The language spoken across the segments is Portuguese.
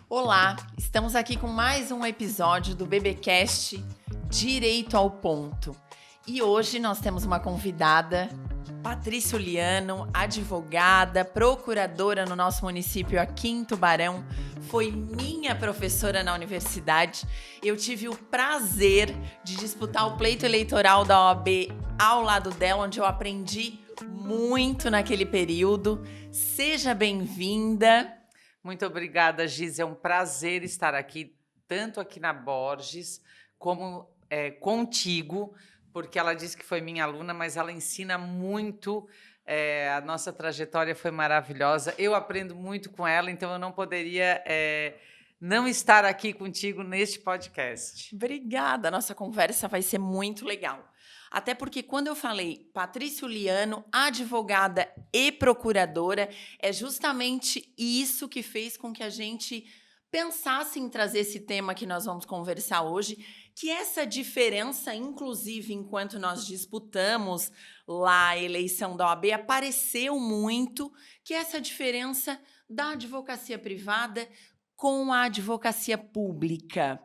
Olá, estamos aqui com mais um episódio do BBcast Direito ao Ponto. E hoje nós temos uma convidada, Patrícia Uliano, advogada, procuradora no nosso município aqui em Tubarão. Foi minha professora na universidade. Eu tive o prazer de disputar o pleito eleitoral da OAB ao lado dela, onde eu aprendi muito naquele período. Seja bem-vinda. Muito obrigada, Giz. É um prazer estar aqui, tanto aqui na Borges, como contigo, porque ela disse que foi minha aluna, mas ela ensina muito. A nossa trajetória foi maravilhosa. Eu aprendo muito com ela, então eu não poderia não estar aqui contigo neste podcast. Obrigada, a nossa conversa vai ser muito legal. Até porque quando eu falei Patrícia Uliano, advogada e procuradora, é justamente isso que fez com que a gente pensasse em trazer esse tema que nós vamos conversar hoje, que essa diferença, inclusive, enquanto nós disputamos lá a eleição da OAB, apareceu muito, que é essa diferença da advocacia privada com a advocacia pública.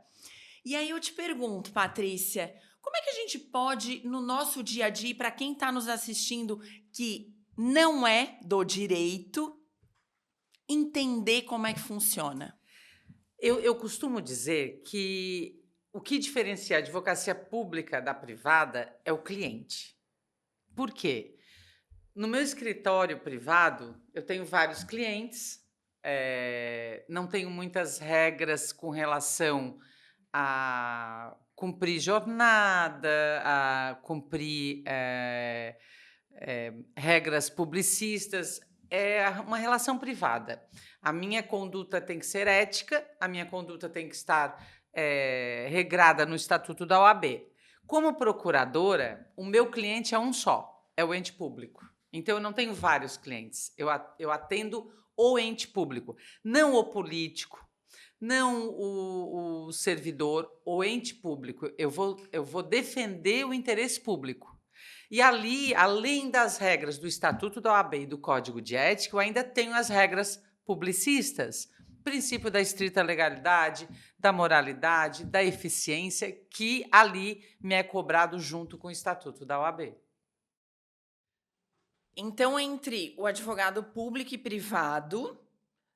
E aí eu te pergunto, Patrícia, como é que a gente pode, no nosso dia a dia, para quem está nos assistindo que não é do direito, entender como é que funciona? Eu costumo dizer que o que diferencia a advocacia pública da privada é o cliente. Por quê? No meu escritório privado, eu tenho vários clientes, não tenho muitas regras com relação a cumprir jornada, a cumprir regras publicistas. É uma relação privada. A minha conduta tem que ser ética, a minha conduta tem que estar regrada no Estatuto da OAB. Como procuradora, o meu cliente é um só, é o ente público. Então, eu não tenho vários clientes, eu atendo o ente público, não o político, não o servidor, o ente público. Eu vou defender o interesse público. E ali, além das regras do Estatuto da OAB e do Código de Ética, eu ainda tenho as regras publicistas, princípio da estrita legalidade, da moralidade, da eficiência, que ali me é cobrado junto com o Estatuto da OAB. Então, entre o advogado público e privado,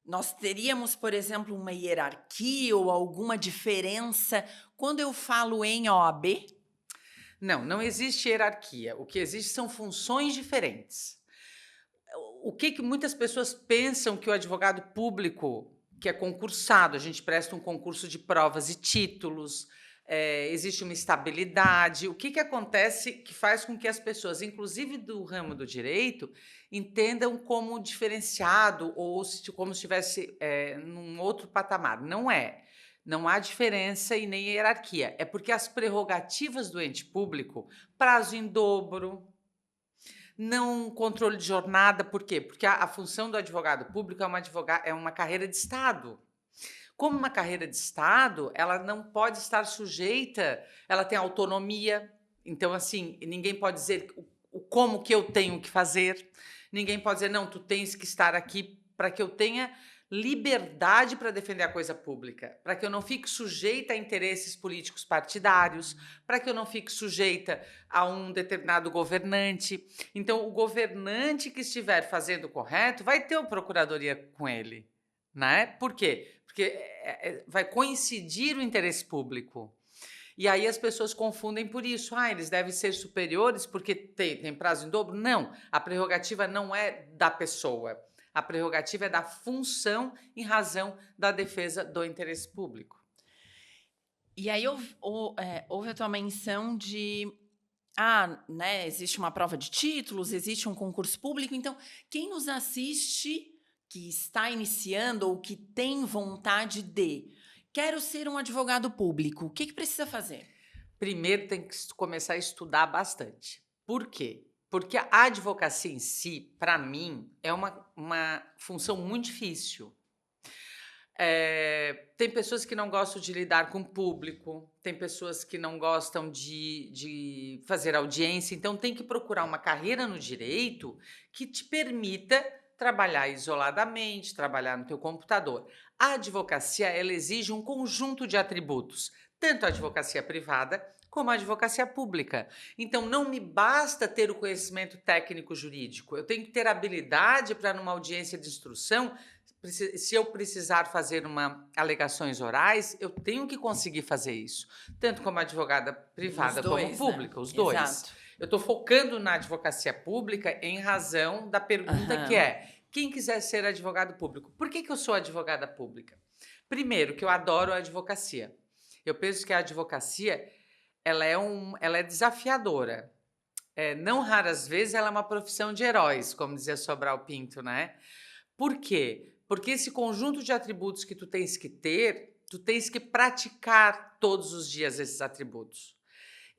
nós teríamos, por exemplo, uma hierarquia ou alguma diferença quando eu falo em OAB? Não existe hierarquia. O que existe são funções diferentes. O que muitas pessoas pensam que o advogado público, que é concursado, a gente presta um concurso de provas e títulos, existe uma estabilidade. O que acontece que faz com que as pessoas, inclusive do ramo do direito, entendam como diferenciado ou como se estivesse num outro patamar. Não é. Não há diferença e nem hierarquia. É porque as prerrogativas do ente público, prazo em dobro, não controle de jornada. Por quê? Porque a função do advogado público é uma carreira de Estado. Como uma carreira de Estado, ela não pode estar sujeita, ela tem autonomia. Então, assim, ninguém pode dizer como que eu tenho que fazer, ninguém pode dizer, não, tu tens que estar aqui, para que eu tenha liberdade para defender a coisa pública, para que eu não fique sujeita a interesses políticos partidários, para que eu não fique sujeita a um determinado governante. Então, o governante que estiver fazendo o correto vai ter uma procuradoria com ele, né? Por quê? Porque vai coincidir o interesse público. E aí as pessoas confundem por isso. Eles devem ser superiores porque tem prazo em dobro? Não, a prerrogativa não é da pessoa. A prerrogativa é da função em razão da defesa do interesse público. E aí houve a tua menção de né, existe uma prova de títulos, existe um concurso público. Então, quem nos assiste, que está iniciando ou que tem vontade de, quero ser um advogado público, o que precisa fazer? Primeiro tem que começar a estudar bastante. Por quê? Porque a advocacia em si, para mim, é uma função muito difícil. Tem pessoas que não gostam de lidar com o público, tem pessoas que não gostam de fazer audiência, então tem que procurar uma carreira no direito que te permita trabalhar isoladamente, trabalhar no teu computador. A advocacia, ela exige um conjunto de atributos, tanto a advocacia privada como a advocacia pública. Então, não me basta ter o conhecimento técnico jurídico, eu tenho que ter habilidade para, numa audiência de instrução, se eu precisar fazer alegações orais, eu tenho que conseguir fazer isso, tanto como advogada privada como pública, os dois. Exato. Eu estou focando na advocacia pública em razão da pergunta que é: quem quiser ser advogado público? Por que eu sou advogada pública? Primeiro, que eu adoro a advocacia. Eu penso que a advocacia ela é desafiadora. Não raras vezes ela é uma profissão de heróis, como dizia Sobral Pinto, né? Por quê? Porque esse conjunto de atributos que tu tens que ter, tu tens que praticar todos os dias esses atributos.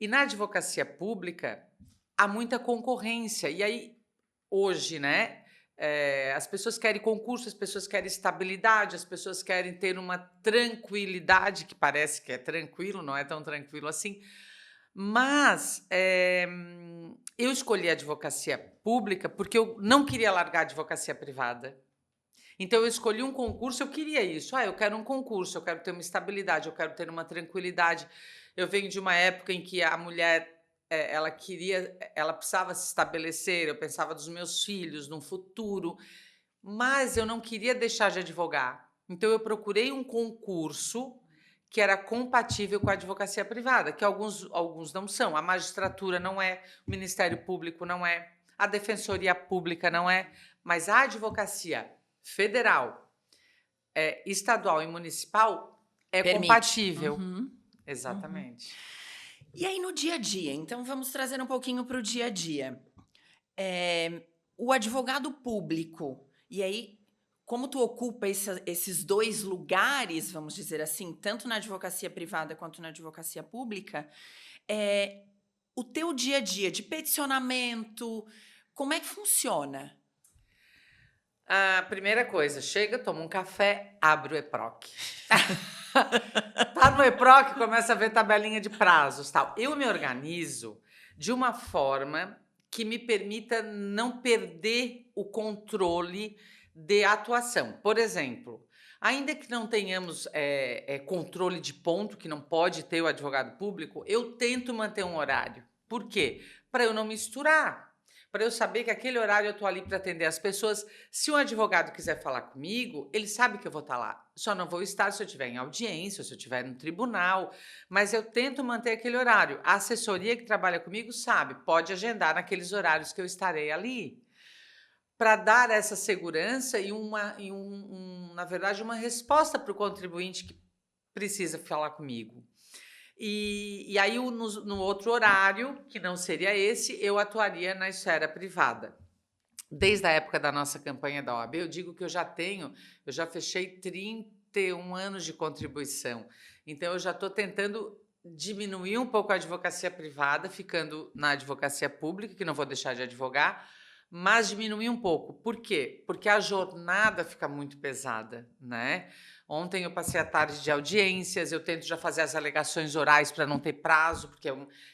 E na advocacia pública há muita concorrência. E aí, hoje, né? As pessoas querem concurso, as pessoas querem estabilidade, as pessoas querem ter uma tranquilidade, que parece que é tranquilo, não é tão tranquilo assim. Mas eu escolhi a advocacia pública porque eu não queria largar a advocacia privada. Então, eu escolhi um concurso, eu queria isso. Eu quero um concurso, eu quero ter uma estabilidade, eu quero ter uma tranquilidade. Eu venho de uma época em que a mulher, ela precisava se estabelecer, eu pensava dos meus filhos, num futuro, mas eu não queria deixar de advogar. Então, eu procurei um concurso que era compatível com a advocacia privada, que alguns não são. A magistratura não é, o Ministério Público não é, a Defensoria Pública não é, mas a advocacia federal, estadual e municipal permite. Compatível. Exatamente. E aí, no dia a dia, então vamos trazer um pouquinho para o dia a dia. O advogado público, e aí, como tu ocupa esses dois lugares, vamos dizer assim, tanto na advocacia privada quanto na advocacia pública, o teu dia a dia de peticionamento, como é que funciona? A primeira coisa, chega, toma um café, abre o EPROC. Tá no EPROC, começa a ver tabelinha de prazos, tal. Eu me organizo de uma forma que me permita não perder o controle de atuação. Por exemplo, ainda que não tenhamos controle de ponto, que não pode ter o advogado público, eu tento manter um horário. Por quê? Para eu não misturar. Para eu saber que aquele horário eu estou ali para atender as pessoas. Se um advogado quiser falar comigo, ele sabe que eu vou estar lá. Só não vou estar se eu estiver em audiência, se eu estiver no tribunal, mas eu tento manter aquele horário. A assessoria que trabalha comigo sabe, pode agendar naqueles horários que eu estarei ali. Para dar essa segurança e, na verdade, uma resposta para o contribuinte que precisa falar comigo. E aí, no outro horário, que não seria esse, eu atuaria na esfera privada. Desde a época da nossa campanha da OAB, eu digo que eu já fechei 31 anos de contribuição. Então, eu já estou tentando diminuir um pouco a advocacia privada, ficando na advocacia pública, que não vou deixar de advogar, mas diminuir um pouco. Por quê? Porque a jornada fica muito pesada, né? Ontem eu passei a tarde de audiências, eu tento já fazer as alegações orais para não ter prazo, porque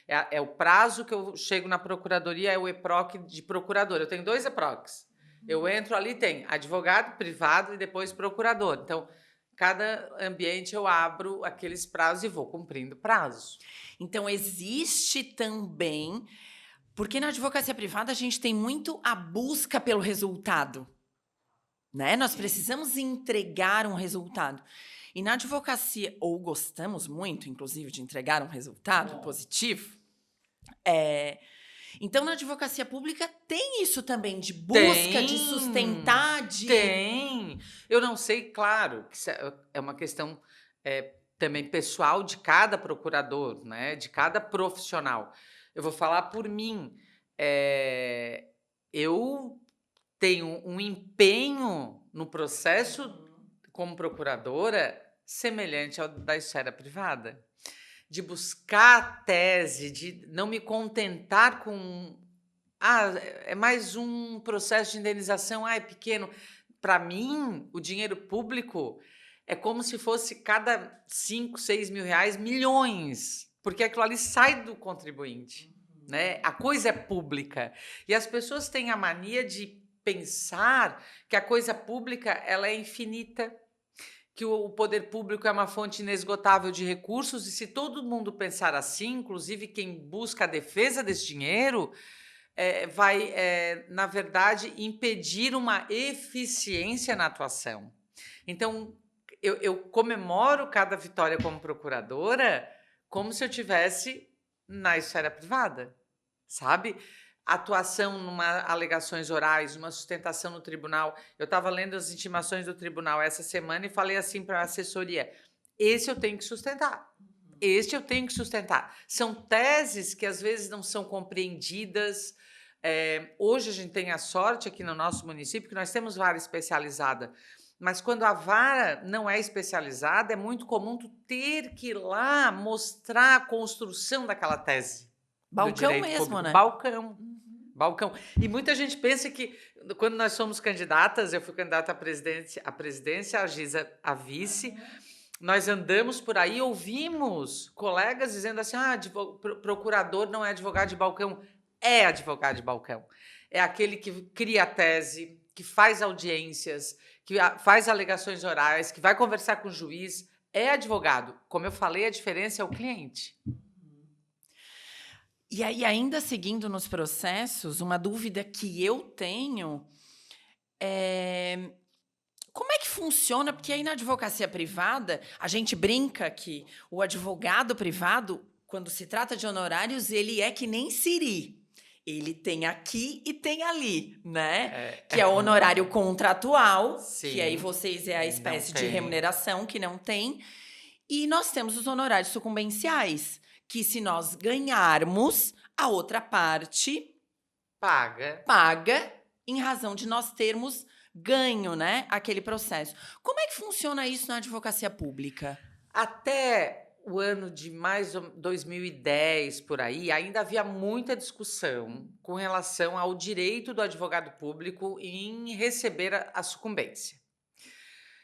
é o prazo que eu chego na procuradoria, é o EPROC de procurador. Eu tenho 2 EPROCs. Eu entro ali, tem advogado, privado e depois procurador. Então, cada ambiente eu abro aqueles prazos e vou cumprindo prazos. Então, existe também... Porque na advocacia privada a gente tem muito a busca pelo resultado, né? Nós precisamos entregar um resultado. E na advocacia, ou gostamos muito, inclusive, de entregar um resultado positivo, então na advocacia pública tem isso também, de busca, de sustentar, Tem! Eu não sei, claro, que isso é uma questão também pessoal de cada procurador, né? De cada profissional. Eu vou falar por mim. Eu tenho um empenho no processo como procuradora semelhante ao da esfera privada. De buscar a tese, de não me contentar com... é mais um processo de indenização, é pequeno. Para mim, o dinheiro público é como se fosse cada 5, 6 mil reais, milhões. Porque aquilo ali sai do contribuinte, né? A coisa é pública. E as pessoas têm a mania de pensar que a coisa pública ela é infinita, que o poder público é uma fonte inesgotável de recursos, e se todo mundo pensar assim, inclusive quem busca a defesa desse dinheiro, vai, na verdade, impedir uma eficiência na atuação. Então, eu comemoro cada vitória como procuradora como se eu tivesse na esfera privada, sabe? Atuação numa alegações orais, uma sustentação no tribunal. Eu estava lendo as intimações do tribunal essa semana e falei assim para a assessoria: esse eu tenho que sustentar. Este eu tenho que sustentar. São teses que às vezes não são compreendidas. Hoje a gente tem a sorte aqui no nosso município que nós temos vara especializada. Mas quando a vara não é especializada, é muito comum tu ter que ir lá mostrar a construção daquela tese. Balcão mesmo, né? Balcão. Balcão. E muita gente pensa que, quando nós somos candidatas, eu fui candidata à presidência, a Giza a vice, nós andamos por aí e ouvimos colegas dizendo assim: procurador não é advogado de balcão. É advogado de balcão. É aquele que cria a tese, que faz audiências, que faz alegações orais, que vai conversar com o juiz. É advogado. Como eu falei, a diferença é o cliente. E aí, ainda seguindo nos processos, uma dúvida que eu tenho é como é que funciona? Porque aí na advocacia privada, a gente brinca que o advogado privado, quando se trata de honorários, ele é que nem Siri. Ele tem aqui e tem ali, né? Que é o honorário contratual, Sim, que aí vocês é a espécie de tem. remuneração que não tem. E nós temos os honorários sucumbenciais, que se nós ganharmos, a outra parte paga em razão de nós termos ganho, né, aquele processo. Como é que funciona isso na advocacia pública? Até o ano de 2010, por aí, ainda havia muita discussão com relação ao direito do advogado público em receber a sucumbência.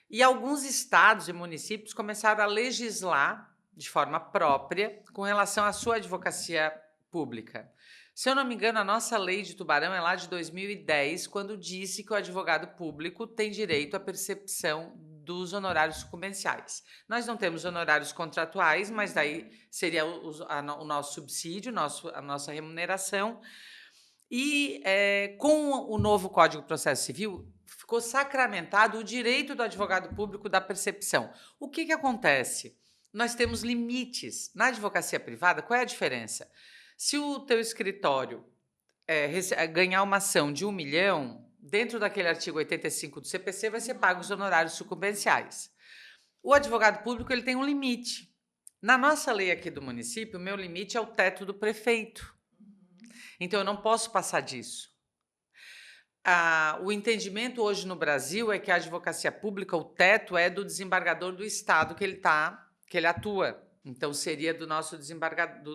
E alguns estados e municípios começaram a legislar de forma própria com relação à sua advocacia pública. Se eu não me engano, a nossa lei de Tubarão é lá de 2010, quando disse que o advogado público tem direito à percepção dos honorários sucumbenciais. Nós não temos honorários contratuais, mas daí seria o nosso subsídio, a nossa remuneração. E com o novo Código de Processo Civil, ficou sacramentado o direito do advogado público da percepção. O que acontece? Nós temos limites. Na advocacia privada, qual é a diferença? Se o teu escritório ganhar uma ação de 1 milhão, dentro daquele artigo 85 do CPC, vai ser pago os honorários sucumbenciais. O advogado público ele tem um limite. Na nossa lei aqui do município, o meu limite é o teto do prefeito. Então, eu não posso passar disso. O entendimento hoje no Brasil é que a advocacia pública, o teto é do desembargador do estado que ele atua. Então, seria do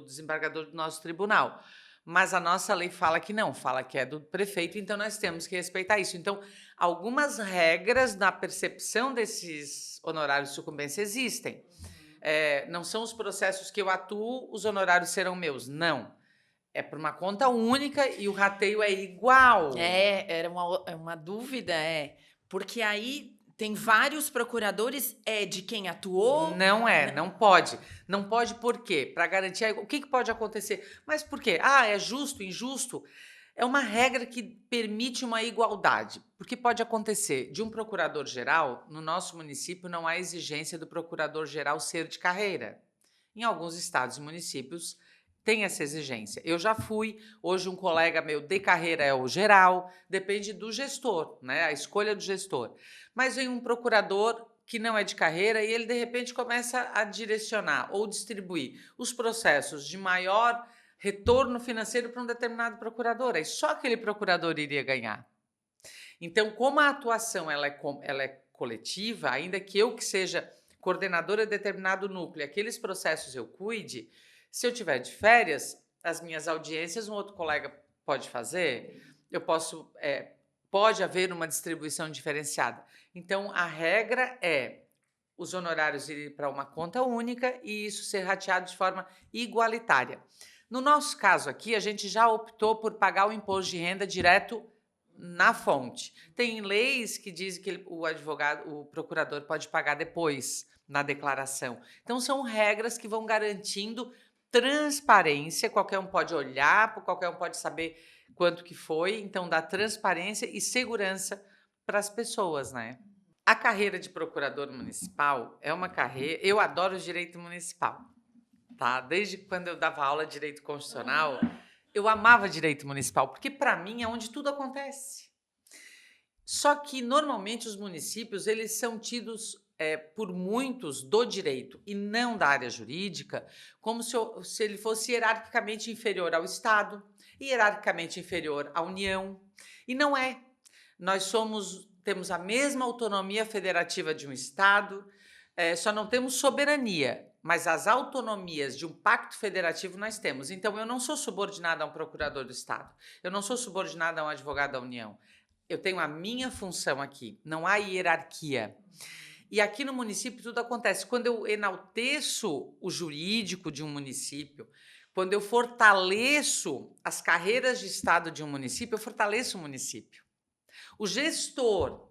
desembargador do nosso tribunal. Mas a nossa lei fala que não, fala que é do prefeito, então nós temos que respeitar isso. Então, algumas regras na percepção desses honorários de sucumbência existem. Não são os processos que eu atuo, os honorários serão meus. Não. É por uma conta única e o rateio é igual. Era uma dúvida, porque aí tem vários procuradores, de quem atuou? Não pode. Não pode por quê? Para garantir, o que pode acontecer? Mas por quê? É justo, injusto? É uma regra que permite uma igualdade. Porque pode acontecer de um procurador-geral, no nosso município não há exigência do procurador-geral ser de carreira. Em alguns estados e municípios tem essa exigência. Eu já fui, hoje um colega meu de carreira é o geral, depende do gestor, né? A escolha do gestor. Mas vem um procurador que não é de carreira e ele, de repente, começa a direcionar ou distribuir os processos de maior retorno financeiro para um determinado procurador. Aí só aquele procurador iria ganhar. Então, como a atuação ela é coletiva, ainda que eu que seja coordenadora de determinado núcleo, aqueles processos eu cuide, se eu tiver de férias, as minhas audiências um outro colega pode fazer, pode haver uma distribuição diferenciada. Então, a regra é os honorários irem para uma conta única e isso ser rateado de forma igualitária. No nosso caso aqui, a gente já optou por pagar o imposto de renda direto na fonte. Tem leis que dizem que o procurador pode pagar depois, na declaração. Então, são regras que vão garantindo transparência, qualquer um pode olhar, qualquer um pode saber quanto que foi, então dá transparência e segurança para as pessoas, né? A carreira de procurador municipal é uma carreira... Eu adoro o direito municipal, tá? Desde quando eu dava aula de direito constitucional, eu amava direito municipal, porque para mim é onde tudo acontece. Só que, normalmente, os municípios eles são tidos por muitos do direito e não da área jurídica, como se ele fosse hierarquicamente inferior ao Estado, hierarquicamente inferior à União. E não é. Nós temos a mesma autonomia federativa de um Estado, só não temos soberania, mas as autonomias de um pacto federativo nós temos. Então, eu não sou subordinada a um procurador do Estado, eu não sou subordinada a um advogado da União. Eu tenho a minha função aqui, não há hierarquia. E aqui no município tudo acontece. Quando eu enalteço o jurídico de um município, quando eu fortaleço as carreiras de Estado de um município, eu fortaleço o município. O gestor,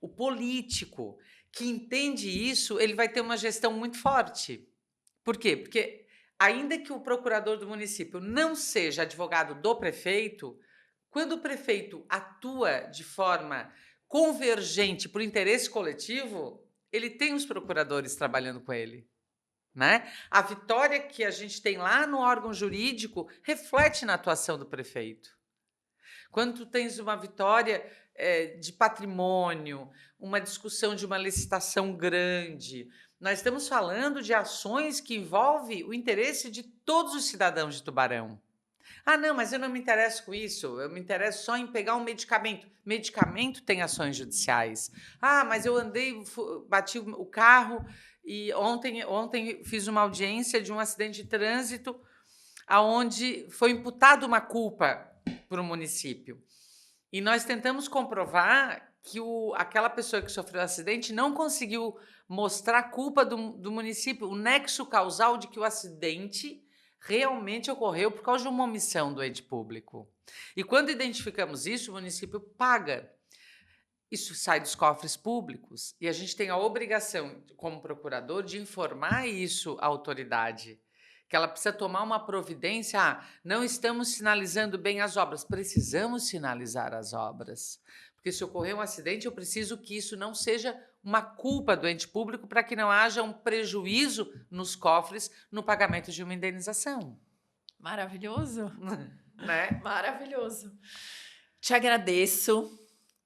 o político que entende isso, ele vai ter uma gestão muito forte. Por quê? Porque ainda que o procurador do município não seja advogado do prefeito, quando o prefeito atua de forma convergente para o interesse coletivo, ele tem os procuradores trabalhando com ele, né? A vitória que a gente tem lá no órgão jurídico reflete na atuação do prefeito. Quando tu tens uma vitória de patrimônio, uma discussão de uma licitação grande, nós estamos falando de ações que envolvem o interesse de todos os cidadãos de Tubarão. Ah, não, mas eu não me interesso com isso, eu me interesso só em pegar um medicamento. Medicamento tem ações judiciais. Ah, mas eu bati o carro e ontem fiz uma audiência de um acidente de trânsito onde foi imputada uma culpa para o município. E nós tentamos comprovar que aquela pessoa que sofreu o acidente não conseguiu mostrar a culpa do município, o nexo causal de que o acidente realmente ocorreu por causa de uma omissão do ente público. E quando identificamos isso, o município paga. Isso sai dos cofres públicos e a gente tem a obrigação, como procurador, de informar isso à autoridade, que ela precisa tomar uma providência. Ah, não estamos sinalizando bem as obras. Precisamos sinalizar as obras. Porque se ocorrer um acidente, eu preciso que isso não seja uma culpa do ente público para que não haja um prejuízo nos cofres no pagamento de uma indenização. Maravilhoso. Né? Maravilhoso. Te agradeço.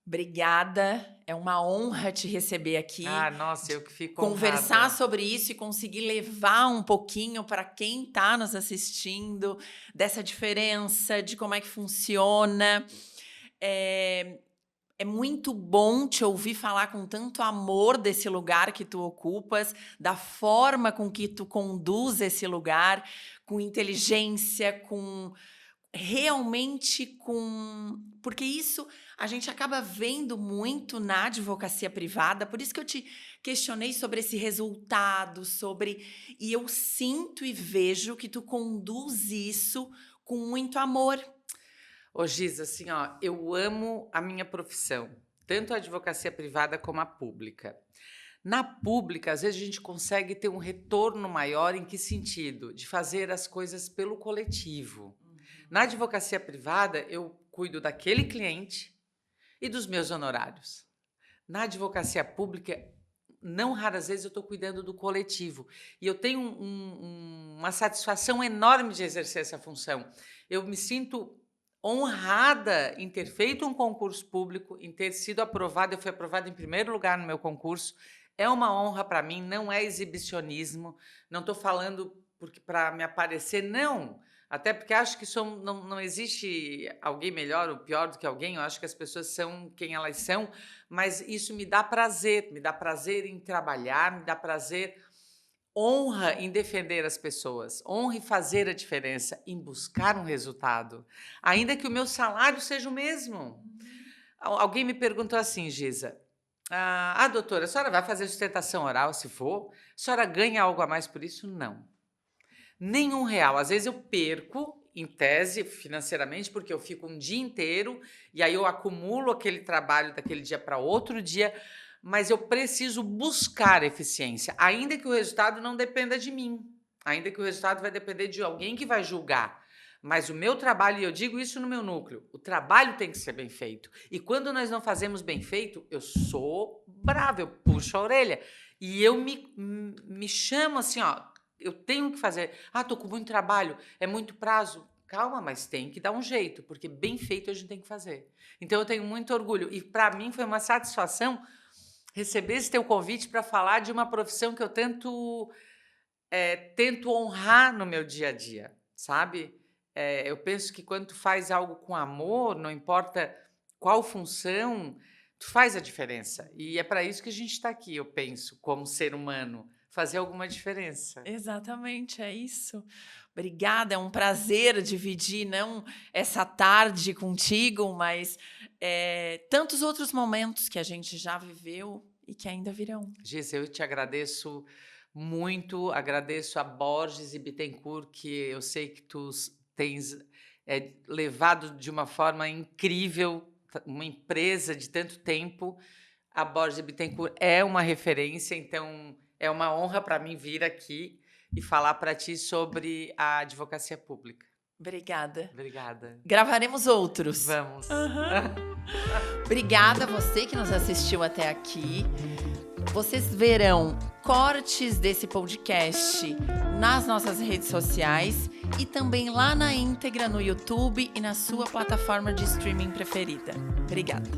Obrigada. É uma honra te receber aqui. Ah, nossa, eu que fico conversar honrada. sobre isso e conseguir levar um pouquinho para quem está nos assistindo dessa diferença, de como é que funciona. É muito bom te ouvir falar com tanto amor desse lugar que tu ocupas, da forma com que tu conduz esse lugar, com inteligência, porque isso a gente acaba vendo muito na advocacia privada, por isso que eu te questionei sobre esse resultado, e eu sinto e vejo que tu conduz isso com muito amor. Ô, Giza, assim, ó, eu amo a minha profissão, tanto a advocacia privada como a pública. Na pública, às vezes a gente consegue ter um retorno maior. Em que sentido? De fazer as coisas pelo coletivo. Na advocacia privada, eu cuido daquele cliente e dos meus honorários. Na advocacia pública, não raras vezes eu estou cuidando do coletivo. E eu tenho uma satisfação enorme de exercer essa função. Eu me sinto honrada em ter feito um concurso público, em ter sido aprovada. Eu fui aprovada em primeiro lugar no meu concurso. É uma honra para mim, não é exibicionismo. Não estou falando para me aparecer, não. Até porque acho que não existe alguém melhor ou pior do que alguém. Eu acho que as pessoas são quem elas são, mas isso me dá prazer em trabalhar, me dá prazer, honra em defender as pessoas, honra em fazer a diferença, em buscar um resultado, ainda que o meu salário seja o mesmo. Alguém me perguntou assim, Giza, doutora, a senhora vai fazer sustentação oral se for? A senhora ganha algo a mais por isso? Não. Nenhum real. Às vezes eu perco em tese, financeiramente, porque eu fico um dia inteiro e aí eu acumulo aquele trabalho daquele dia para outro dia, mas eu preciso buscar eficiência, ainda que o resultado não dependa de mim, ainda que o resultado vai depender de alguém que vai julgar. Mas o meu trabalho, e eu digo isso no meu núcleo, o trabalho tem que ser bem feito. E quando nós não fazemos bem feito, eu sou bravo, eu puxo a orelha. E eu me chamo assim, ó, eu tenho que fazer. Ah, tô com muito trabalho, é muito prazo. Calma, mas tem que dar um jeito, porque bem feito a gente tem que fazer. Então eu tenho muito orgulho. E para mim foi uma satisfação receber esse teu convite para falar de uma profissão que eu tento honrar no meu dia a dia, sabe? Eu penso que quando tu faz algo com amor, não importa qual função, tu faz a diferença. E é para isso que a gente está aqui, eu penso, como ser humano, fazer alguma diferença. Exatamente, é isso. Obrigada, é um prazer dividir não essa tarde contigo, mas tantos outros momentos que a gente já viveu e que ainda virão. Geisa, eu te agradeço muito, agradeço a Borges e Bittencourt, que eu sei que tu tens levado de uma forma incrível, uma empresa de tanto tempo. A Borges e Bittencourt é uma referência, então é uma honra para mim vir aqui e falar para ti sobre a advocacia pública. Obrigada. Obrigada. Gravaremos outros. Vamos. Obrigada a você que nos assistiu até aqui. Vocês verão cortes desse podcast nas nossas redes sociais e também lá na íntegra no YouTube e na sua plataforma de streaming preferida. Obrigada.